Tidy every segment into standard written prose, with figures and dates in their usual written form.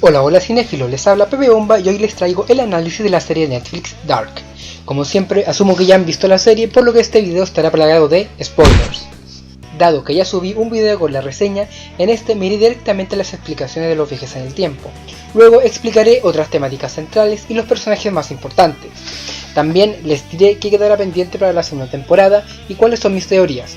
Hola, hola cinéfilos, les habla Pepe Bomba y hoy les traigo el análisis de la serie de Netflix Dark. Como siempre, asumo que ya han visto la serie, por lo que este video estará plagado de spoilers. Dado que ya subí un video con la reseña, en este me iré directamente a las explicaciones de los viajes en el tiempo. Luego explicaré otras temáticas centrales y los personajes más importantes. También les diré qué quedará pendiente para la segunda temporada y cuáles son mis teorías.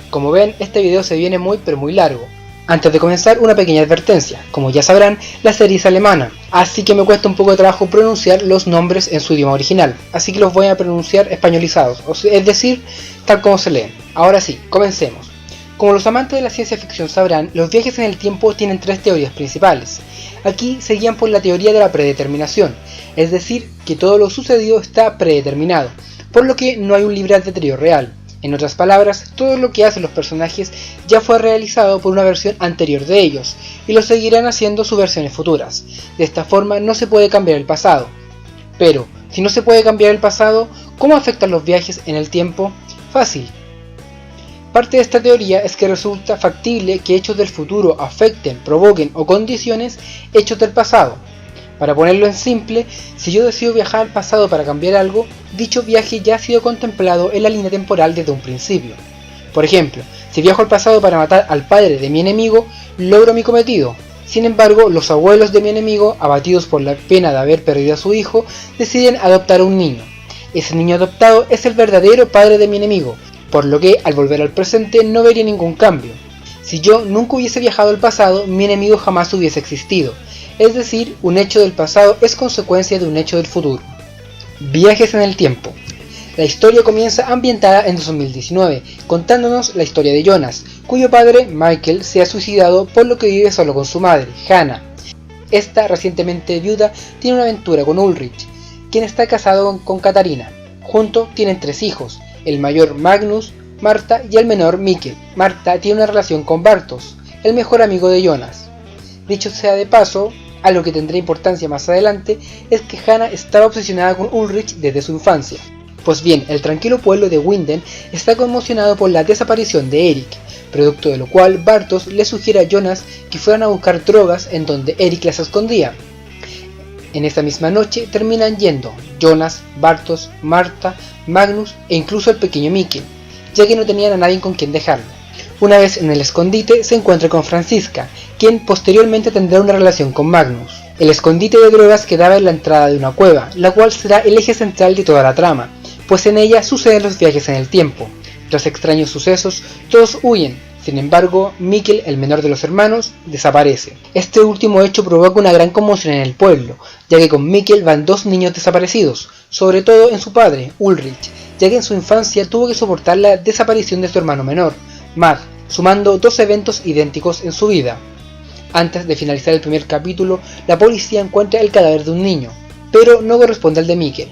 Como ven, este video se viene muy largo. Antes de comenzar, una pequeña advertencia. Como ya sabrán, la serie es alemana, así que me cuesta un poco de trabajo pronunciar los nombres en su idioma original, así que los voy a pronunciar españolizados, es decir, tal como se leen. Ahora sí, comencemos. Como los amantes de la ciencia ficción sabrán, los viajes en el tiempo tienen tres teorías principales. Aquí se guían por la teoría de la predeterminación, es decir, que todo lo sucedido está predeterminado, por lo que no hay un libre albedrío real. En otras palabras, todo lo que hacen los personajes ya fue realizado por una versión anterior de ellos, y lo seguirán haciendo sus versiones futuras. De esta forma no se puede cambiar el pasado. Pero, si no se puede cambiar el pasado, ¿cómo afectan los viajes en el tiempo? Fácil. Parte de esta teoría es que resulta factible que hechos del futuro afecten, provoquen o condiciones hechos del pasado. Para ponerlo en simple, si yo decido viajar al pasado para cambiar algo, dicho viaje ya ha sido contemplado en la línea temporal desde un principio. Por ejemplo, si viajo al pasado para matar al padre de mi enemigo, logro mi cometido. Sin embargo, los abuelos de mi enemigo, abatidos por la pena de haber perdido a su hijo, deciden adoptar a un niño. Ese niño adoptado es el verdadero padre de mi enemigo, por lo que al volver al presente no vería ningún cambio. Si yo nunca hubiese viajado al pasado, mi enemigo jamás hubiese existido. Es decir, un hecho del pasado es consecuencia de un hecho del futuro. Viajes en el tiempo. La historia comienza ambientada en 2019, contándonos la historia de Jonas, cuyo padre, Michael, se ha suicidado por lo que vive solo con su madre, Hannah. Esta, recientemente viuda, tiene una aventura con Ulrich, quien está casado con Katarina. Juntos tienen 3 hijos, el mayor Magnus, Marta y el menor Mikkel. Marta tiene una relación con Bartosz, el mejor amigo de Jonas. Dicho sea de paso, algo que tendrá importancia más adelante es que Hannah estaba obsesionada con Ulrich desde su infancia. Pues bien, el tranquilo pueblo de Winden está conmocionado por la desaparición de Erik, producto de lo cual Bartosz le sugiere a Jonas que fueran a buscar drogas en donde Erik las escondía. En esa misma noche terminan yendo Jonas, Bartosz, Marta, Magnus e incluso el pequeño Mikkel, ya que no tenían a nadie con quien dejarlo. Una vez en el escondite se encuentra con Franziska, quien posteriormente tendrá una relación con Magnus. El escondite de drogas quedaba en la entrada de una cueva, la cual será el eje central de toda la trama, pues en ella suceden los viajes en el tiempo. Tras extraños sucesos, todos huyen. Sin embargo, Mikkel, el menor de los hermanos, desaparece. Este último hecho provoca una gran conmoción en el pueblo, ya que con Mikkel van 2 niños desaparecidos, sobre todo en su padre, Ulrich, ya que en su infancia tuvo que soportar la desaparición de su hermano menor, Matt, sumando 2 eventos idénticos en su vida. Antes de finalizar el primer capítulo, la policía encuentra el cadáver de un niño, pero no corresponde al de Mikkel.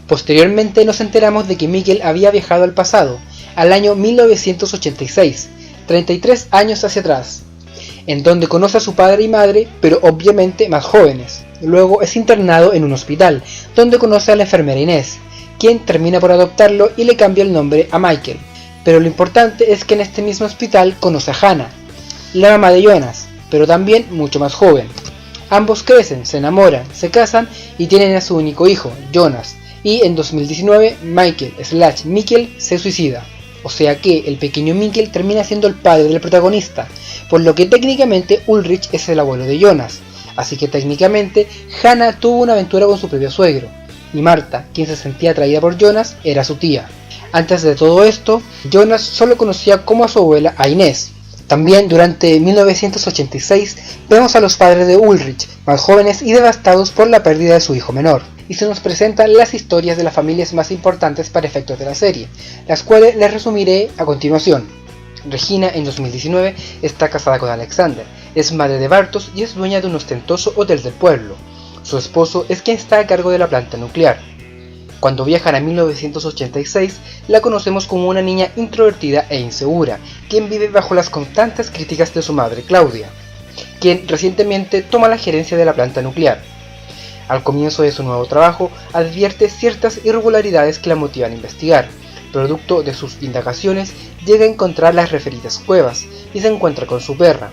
Posteriormente nos enteramos de que Mikkel había viajado al pasado, al año 1986, 33 años hacia atrás, en donde conoce a su padre y madre, pero obviamente más jóvenes. Luego es internado en un hospital, donde conoce a la enfermera Inés, quien termina por adoptarlo y le cambia el nombre a Michael. Pero lo importante es que en este mismo hospital conoce a Hannah, la mamá de Jonas, pero también mucho más joven. Ambos crecen, se enamoran, se casan y tienen a su único hijo, Jonas, y en 2019 Mikkel se suicida. O sea que el pequeño Mikkel termina siendo el padre del protagonista, por lo que técnicamente Ulrich es el abuelo de Jonas, así que técnicamente Hannah tuvo una aventura con su propio suegro, y Marta, quien se sentía atraída por Jonas, era su tía. Antes de todo esto, Jonas solo conocía como a su abuela a Inés. También durante 1986 vemos a los padres de Ulrich, más jóvenes y devastados por la pérdida de su hijo menor, y se nos presentan las historias de las familias más importantes para efectos de la serie, las cuales les resumiré a continuación. Regina en 2019 está casada con Alexander, es madre de Bartosz y es dueña de un ostentoso hotel del pueblo. Su esposo es quien está a cargo de la planta nuclear. Cuando viajan a 1986, la conocemos como una niña introvertida e insegura, quien vive bajo las constantes críticas de su madre Claudia, quien recientemente toma la gerencia de la planta nuclear. Al comienzo de su nuevo trabajo, advierte ciertas irregularidades que la motivan a investigar. Producto de sus indagaciones, llega a encontrar las referidas cuevas y se encuentra con su perra,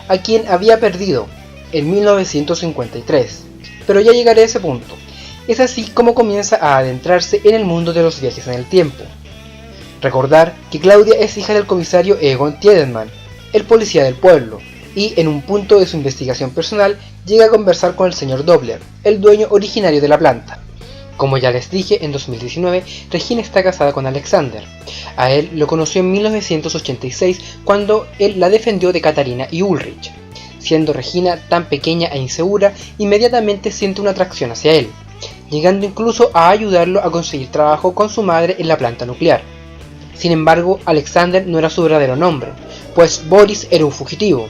a quien había perdido. en 1953, pero ya llegaré a ese punto. Es así como comienza a adentrarse en el mundo de los viajes en el tiempo. Recordar que Claudia es hija del comisario Egon Tiedemann, el policía del pueblo, y en un punto de su investigación personal llega a conversar con el señor Dobler, el dueño originario de la planta. Como ya les dije, en 2019 Regina está casada con Alexander. A él lo conoció en 1986 cuando él la defendió de Katarina y Ulrich. Siendo Regina tan pequeña e insegura, inmediatamente siente una atracción hacia él, llegando incluso a ayudarlo a conseguir trabajo con su madre en la planta nuclear. Sin embargo, Alexander no era su verdadero nombre, pues Boris era un fugitivo,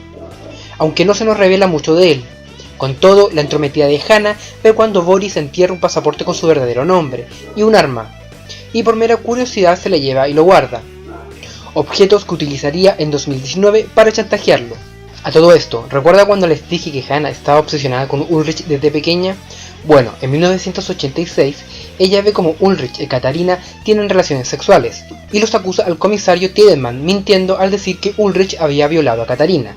aunque no se nos revela mucho de él. Con todo, la entrometida de Hannah ve cuando Boris entierra un pasaporte con su verdadero nombre y un arma, y por mera curiosidad se le lleva y lo guarda, objetos que utilizaría en 2019 para chantajearlo. A todo esto, ¿recuerda cuando les dije que Hannah estaba obsesionada con Ulrich desde pequeña? Bueno, en 1986, ella ve como Ulrich y Katarina tienen relaciones sexuales, y los acusa al comisario Tiedemann mintiendo al decir que Ulrich había violado a Katarina.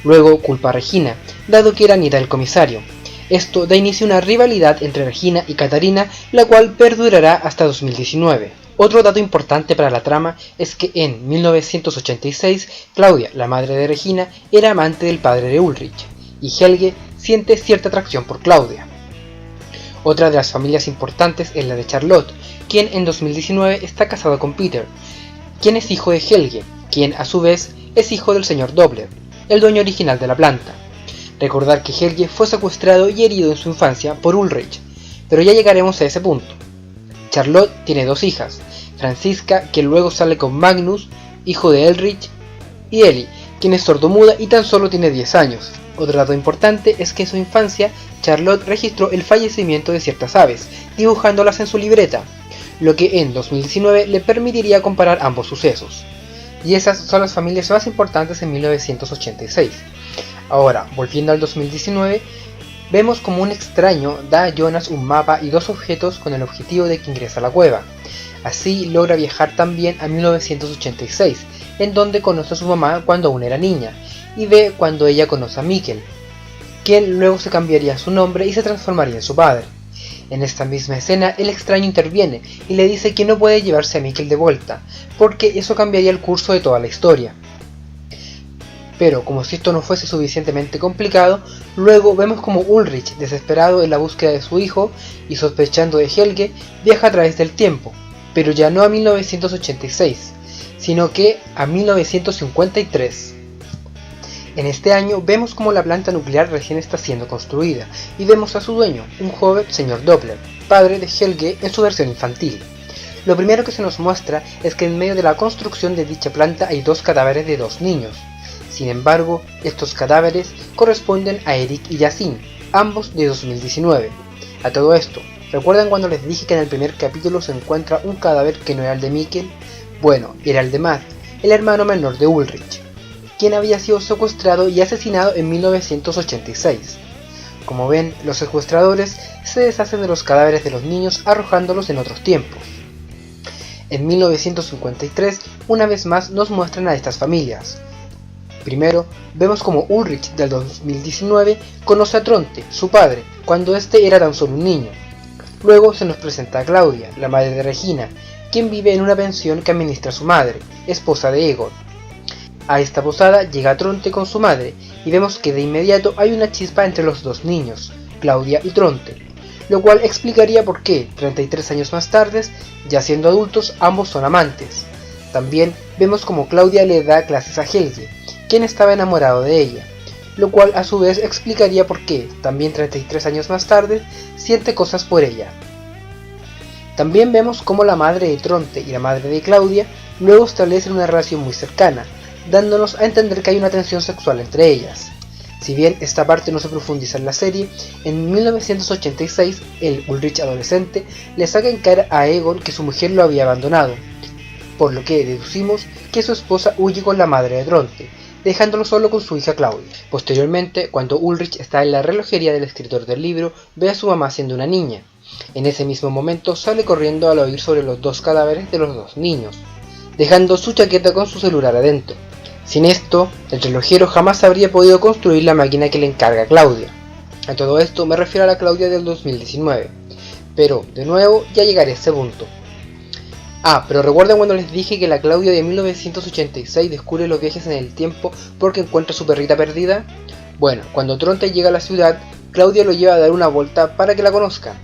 Luego culpa a Regina, dado que era nieta del comisario. Esto da inicio a una rivalidad entre Regina y Katarina, la cual perdurará hasta 2019. Otro dato importante para la trama es que en 1986, Claudia, la madre de Regina, era amante del padre de Ulrich, y Helge siente cierta atracción por Claudia. Otra de las familias importantes es la de Charlotte, quien en 2019 está casado con Peter, quien es hijo de Helge, quien a su vez es hijo del señor Dobler, el dueño original de la planta. Recordar que Helge fue secuestrado y herido en su infancia por Ulrich, pero ya llegaremos a ese punto. Charlotte tiene dos hijas, Franziska, que luego sale con Magnus, hijo de Ulrich, y Ellie, quien es sordomuda y tan solo tiene 10 años. Otro dato importante es que en su infancia, Charlotte registró el fallecimiento de ciertas aves, dibujándolas en su libreta, lo que en 2019 le permitiría comparar ambos sucesos. Y esas son las familias más importantes en 1986. Ahora, volviendo al 2019, vemos como un extraño da a Jonas un mapa y dos objetos con el objetivo de que ingrese a la cueva. Así logra viajar también a 1986, en donde conoce a su mamá cuando aún era niña, y ve cuando ella conoce a Mikkel, quien luego se cambiaría su nombre y se transformaría en su padre. En esta misma escena, el extraño interviene y le dice que no puede llevarse a Mikkel de vuelta, porque eso cambiaría el curso de toda la historia. Pero como si esto no fuese suficientemente complicado, luego vemos como Ulrich, desesperado en la búsqueda de su hijo y sospechando de Helge, viaja a través del tiempo, pero ya no a 1986, sino que a 1953. En este año vemos como la planta nuclear recién está siendo construida, y vemos a su dueño, un joven señor Dobler, padre de Helge en su versión infantil. Lo primero que se nos muestra es que en medio de la construcción de dicha planta hay dos cadáveres de dos niños. Sin embargo, estos cadáveres corresponden a Eric y Yasin, ambos de 2019. A todo esto, ¿recuerdan cuando les dije que en el primer capítulo se encuentra un cadáver que no era el de Mikkel? Bueno, era el de Matt, el hermano menor de Ulrich, quien había sido secuestrado y asesinado en 1986. Como ven, los secuestradores se deshacen de los cadáveres de los niños arrojándolos en otros tiempos. En 1953, una vez más nos muestran a estas familias. Primero, vemos como Ulrich del 2019 conoce a Tronte, su padre, cuando este era tan solo un niño. Luego se nos presenta a Claudia, la madre de Regina, quien vive en una pensión que administra su madre, esposa de Egon. A esta posada llega Tronte con su madre y vemos que de inmediato hay una chispa entre los dos niños, Claudia y Tronte, lo cual explicaría por qué, 33 años más tarde, ya siendo adultos, ambos son amantes. También vemos como Claudia le da clases a Helge, quien estaba enamorado de ella, lo cual a su vez explicaría por qué, también 33 años más tarde, siente cosas por ella. También vemos cómo la madre de Tronte y la madre de Claudia luego establecen una relación muy cercana, dándonos a entender que hay una tensión sexual entre ellas. Si bien esta parte no se profundiza en la serie, en 1986 el Ulrich adolescente le saca en cara a Egon que su mujer lo había abandonado, por lo que deducimos que su esposa huye con la madre de Tronte, dejándolo solo con su hija Claudia. Posteriormente, cuando Ulrich está en la relojería del escritor del libro, ve a su mamá siendo una niña. En ese mismo momento sale corriendo al oír sobre los dos cadáveres de los dos niños, dejando su chaqueta con su celular adentro. Sin esto, el relojero jamás habría podido construir la máquina que le encarga Claudia. A todo esto me refiero a la Claudia del 2019, pero de nuevo ya llegaré a ese punto. Pero recuerden cuando les dije que la Claudia de 1986 descubre los viajes en el tiempo porque encuentra a su perrita perdida. Bueno, cuando Tronte llega a la ciudad, Claudia lo lleva a dar una vuelta para que la conozcan,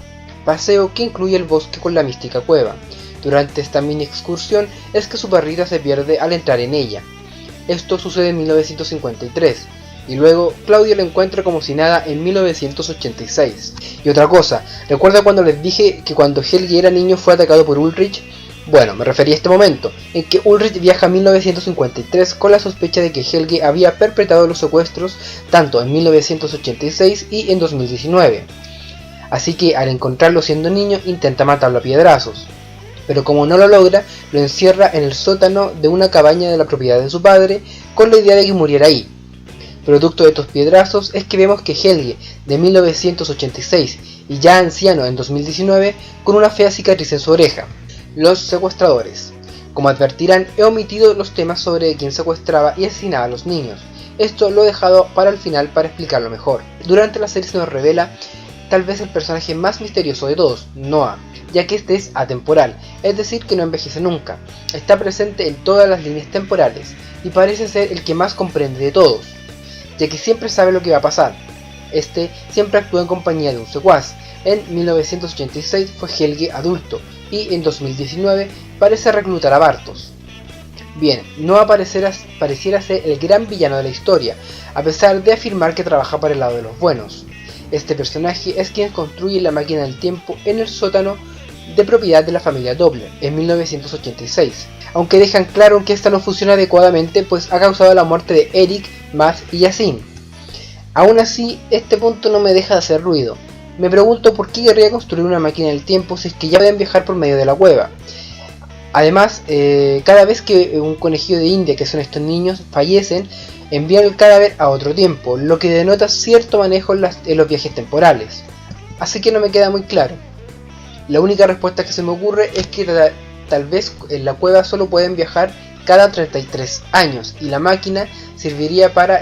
paseo que incluye el bosque con la mística cueva. Durante esta mini excursión es que su perrita se pierde al entrar en ella. Esto sucede en 1953, y luego Claudia lo encuentra como si nada en 1986. Y otra cosa, ¿recuerda cuando les dije que cuando Helge era niño fue atacado por Ulrich? Bueno, me refería a este momento, en que Ulrich viaja a 1953 con la sospecha de que Helge había perpetrado los secuestros tanto en 1986 y en 2019. Así que al encontrarlo siendo niño intenta matarlo a piedrazos. Pero como no lo logra, lo encierra en el sótano de una cabaña de la propiedad de su padre con la idea de que muriera ahí. Producto de estos piedrazos es que vemos que Helge, de 1986 y ya anciano en 2019, con una fea cicatriz en su oreja. Los secuestradores. Como advertirán, he omitido los temas sobre quién secuestraba y asesinaba a los niños. Esto lo he dejado para el final para explicarlo mejor. Durante la serie se nos revela tal vez el personaje más misterioso de todos, Noah, ya que este es atemporal, es decir que no envejece nunca. Está presente en todas las líneas temporales y parece ser el que más comprende de todos, ya que siempre sabe lo que va a pasar. Este siempre actúa en compañía de un secuaz. En 1986 fue Helge adulto y en 2019 parece reclutar a Bartos. Bien, Noah pareciera ser el gran villano de la historia, a pesar de afirmar que trabaja para el lado de los buenos. Este personaje es quien construye la máquina del tiempo en el sótano de propiedad de la familia Doppler en 1986, aunque dejan claro que esta no funciona adecuadamente pues ha causado la muerte de Eric, Matt y Yasin. Aún así, este punto no me deja de hacer ruido. Me pregunto por qué querría construir una máquina del tiempo si es que ya pueden viajar por medio de la cueva. Además, cada vez que un conejillo de India, que son estos niños, fallecen, envían el cadáver a otro tiempo, lo que denota cierto manejo en los viajes temporales. Así que no me queda muy claro. La única respuesta que se me ocurre es que tal vez en la cueva solo pueden viajar cada 33 años y la máquina serviría para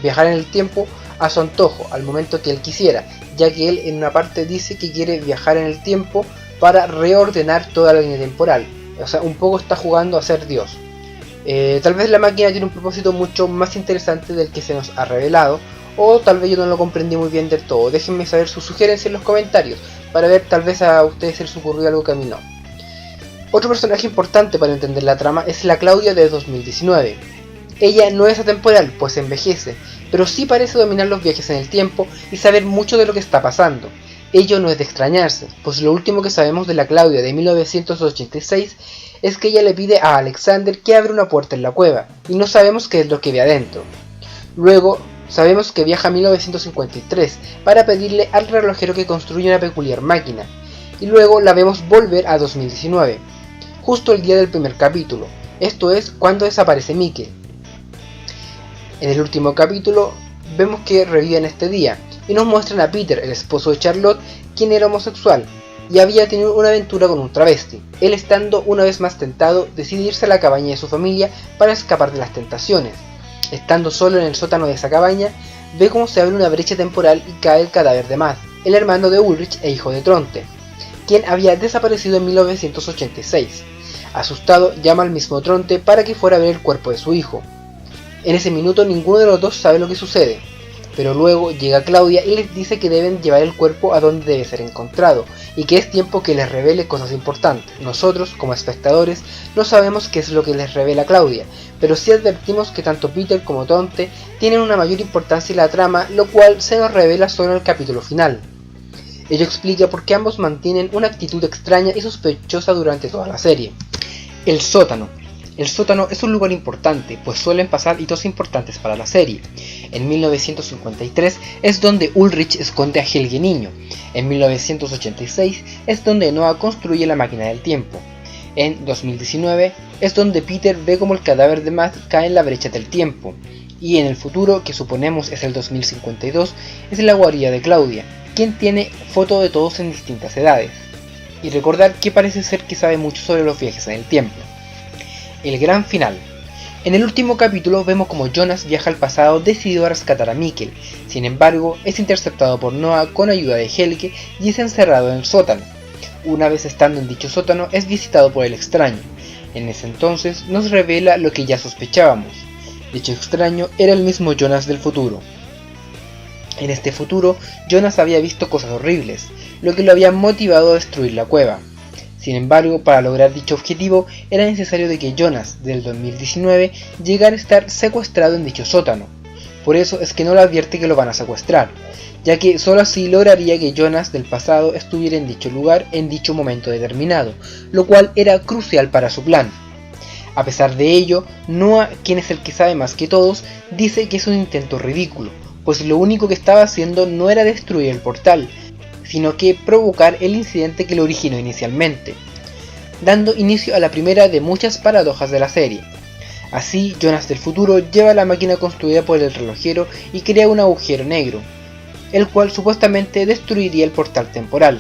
viajar en el tiempo a su antojo, al momento que él quisiera, ya que él en una parte dice que quiere viajar en el tiempo para reordenar toda la línea temporal. O sea, un poco está jugando a ser Dios. Tal vez la máquina tiene un propósito mucho más interesante del que se nos ha revelado, o tal vez yo no lo comprendí muy bien del todo. Déjenme saber sus sugerencias en los comentarios, para ver tal vez a ustedes se les ocurrió algo que a mí no. Otro personaje importante para entender la trama es la Claudia de 2019. Ella no es atemporal, pues envejece, pero sí parece dominar los viajes en el tiempo y saber mucho de lo que está pasando. Ello no es de extrañarse, pues lo último que sabemos de la Claudia de 1986 es que ella le pide a Alexander que abra una puerta en la cueva, y no sabemos qué es lo que ve adentro. Luego, sabemos que viaja a 1953 para pedirle al relojero que construya una peculiar máquina, y luego la vemos volver a 2019, justo el día del primer capítulo, esto es cuando desaparece Mickey. En el último capítulo vemos que reviven este día, y nos muestran a Peter, el esposo de Charlotte, quien era homosexual, y había tenido una aventura con un travesti. Él, estando una vez más tentado, decide irse a la cabaña de su familia para escapar de las tentaciones. Estando solo en el sótano de esa cabaña, ve cómo se abre una brecha temporal y cae el cadáver de Matt, el hermano de Ulrich e hijo de Tronte, quien había desaparecido en 1986. Asustado, llama al mismo Tronte para que fuera a ver el cuerpo de su hijo. En ese minuto ninguno de los dos sabe lo que sucede, pero luego llega Claudia y les dice que deben llevar el cuerpo a donde debe ser encontrado, y que es tiempo que les revele cosas importantes. Nosotros, como espectadores, no sabemos qué es lo que les revela Claudia, pero sí advertimos que tanto Peter como Tronte tienen una mayor importancia en la trama, lo cual se nos revela solo en el capítulo final. Ello explica por qué ambos mantienen una actitud extraña y sospechosa durante toda la serie. El sótano. El sótano es un lugar importante, pues suelen pasar hitos importantes para la serie. En 1953 es donde Ulrich esconde a Helge niño. En 1986 es donde Noah construye la máquina del tiempo. En 2019 es donde Peter ve como el cadáver de Matt cae en la brecha del tiempo. Y en el futuro, que suponemos es el 2052, es la guarida de Claudia, quien tiene fotos de todos en distintas edades. Y recordar que parece ser que sabe mucho sobre los viajes en el tiempo. El gran final. En el último capítulo vemos como Jonas viaja al pasado decidido a rescatar a Mikkel. Sin embargo, es interceptado por Noah con ayuda de Helge y es encerrado en el sótano. Una vez estando en dicho sótano es visitado por el extraño. En ese entonces nos revela lo que ya sospechábamos. Dicho extraño era el mismo Jonas del futuro. En este futuro, Jonas había visto cosas horribles, lo que lo había motivado a destruir la cueva. Sin embargo, para lograr dicho objetivo, era necesario de que Jonas, del 2019, llegara a estar secuestrado en dicho sótano. Por eso es que no le advierte que lo van a secuestrar, ya que solo así lograría que Jonas del pasado estuviera en dicho lugar en dicho momento determinado, lo cual era crucial para su plan. A pesar de ello, Noah, quien es el que sabe más que todos, dice que es un intento ridículo, pues lo único que estaba haciendo no era destruir el portal, sino que provocar el incidente que lo originó inicialmente, dando inicio a la primera de muchas paradojas de la serie. Así, Jonas del futuro lleva la máquina construida por el relojero y crea un agujero negro, el cual supuestamente destruiría el portal temporal.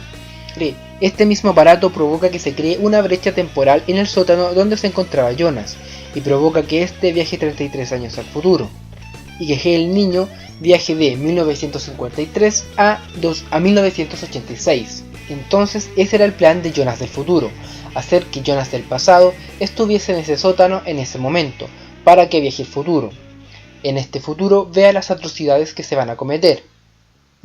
Este mismo aparato provoca que se cree una brecha temporal en el sótano donde se encontraba Jonas, y provoca que este viaje 33 años al futuro, y que el niño viaje de 1953 a 1986. Entonces ese era el plan de Jonas del futuro, hacer que Jonas del pasado estuviese en ese sótano en ese momento, para que viaje al futuro. En este futuro vea las atrocidades que se van a cometer,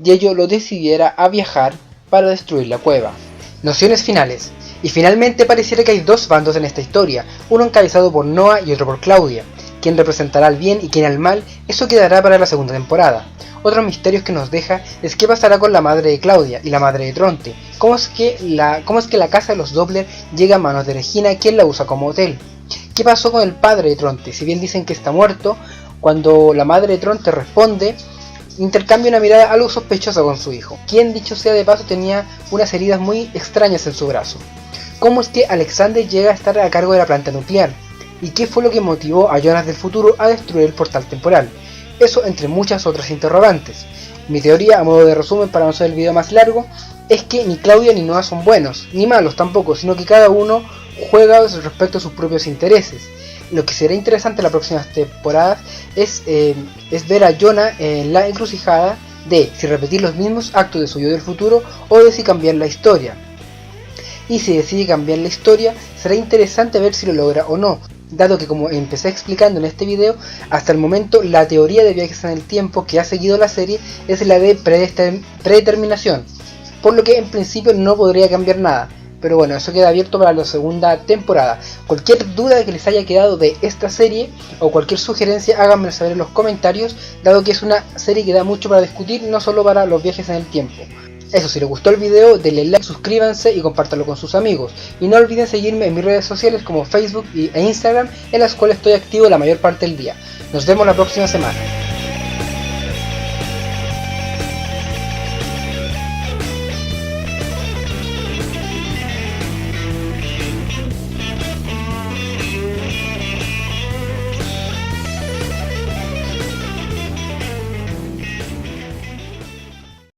y ello lo decidiera a viajar para destruir la cueva. Nociones finales. Y finalmente pareciera que hay dos bandos en esta historia, uno encabezado por Noah y otro por Claudia. Quién representará al bien y quién al mal, eso quedará para la segunda temporada. Otros misterios que nos deja es qué pasará con la madre de Claudia y la madre de Tronte, cómo es que la casa de los Doppler llega a manos de Regina, quien la usa como hotel. ¿Qué pasó con el padre de Tronte? Si bien dicen que está muerto, cuando la madre de Tronte responde, intercambia una mirada algo sospechosa con su hijo, quien dicho sea de paso tenía unas heridas muy extrañas en su brazo. ¿Cómo es que Alexander llega a estar a cargo de la planta nuclear? ¿Y qué fue lo que motivó a Jonas del futuro a destruir el portal temporal? Eso entre muchas otras interrogantes. Mi teoría, a modo de resumen para no hacer el video más largo, es que ni Claudia ni Noah son buenos, ni malos tampoco, sino que cada uno juega respecto a sus propios intereses. Lo que será interesante en las próximas temporadas es ver a Jonah en la encrucijada de si repetir los mismos actos de su yo del futuro o de si cambiar la historia. Y si decide cambiar la historia, será interesante ver si lo logra o no, dado que, como empecé explicando en este video, hasta el momento la teoría de viajes en el tiempo que ha seguido la serie es la de predeterminación, por lo que en principio no podría cambiar nada. Pero bueno, eso queda abierto para la segunda temporada. Cualquier duda que les haya quedado de esta serie o cualquier sugerencia, háganmelo saber en los comentarios, dado que es una serie que da mucho para discutir, no solo para los viajes en el tiempo. Eso, si les gustó el video, denle like, suscríbanse y compártanlo con sus amigos. Y no olviden seguirme en mis redes sociales como Facebook e Instagram, en las cuales estoy activo la mayor parte del día. Nos vemos la próxima semana.